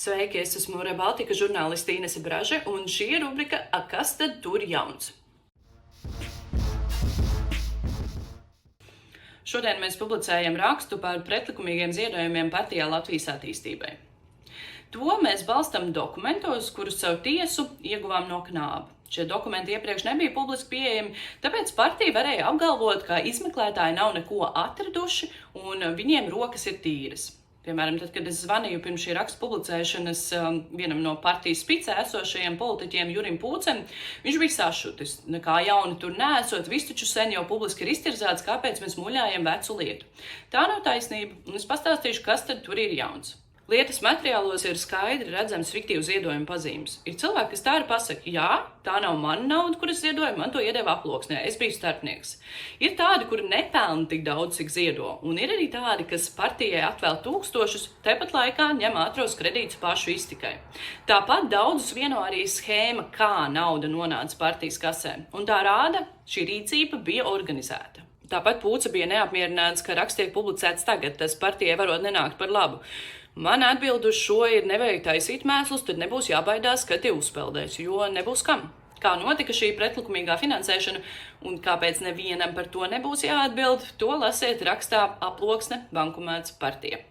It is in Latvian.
Sveiki, es esmu Rebaltika žurnāliste Inese Braže, un šī ir rubrika A kas tad tur jauns? Šodien mēs publicējam rakstu par pretlikumīgiem ziedojumiem partijā Latvijas attīstībai. To mēs balstam dokumentos, kurus caur tiesu ieguvām no Knāba. Šie dokumenti iepriekš nebija publiski pieejami, tāpēc partija varēja apgalvot, ka izmeklētāji nav neko atraduši un viņiem rokas ir tīras. Piemēram, tad, kad es zvanīju pirms šī raksta publicēšanas vienam no partijas spicē esošajiem politiķiem Jurim Pūcem, viņš bija sašutis. Nekā jauni tur neesot, viss taču sen jau publiski ir iztirzāts, kāpēc mēs muļājam vecu lietu. Tā nav taisnība, un es pastāstīšu, kas tad tur ir jauns. Lietas materiālos ir skaidri redzams fiktīvu ziedojumu pazīmes. Ir cilvēki, kas tā arī pasaka, jā, tā nav mana nauda, kuras ziedoju, man to iedeva aploksnē, es biju starpnieks. Ir tādi, kuri nepelna tik daudz, cik ziedo, un ir arī tādi, kas partijai atvēl tūkstošus, tepat laikā ņem ātros kredītus pašu iztikai. Tāpat daudzus vieno arī schēma, kā nauda nonāca partijas kasē, un tā rāda, šī rīcība bija organizēta. Tāpat Pūce bija neapmierināts, ka raksts tiek publicēts tagad, tas partijai varot nenākt par labu. Man atbild uz šo ir nevajag taisīt mēslus, tad nebūs jābaidās, ka tie uzpeldēs, jo nebūs kam. Kā notika šī pretlikumīgā finansēšana un kāpēc nevienam par to nebūs jāatbild, to lasiet rakstā Aploksne bankumēts partija.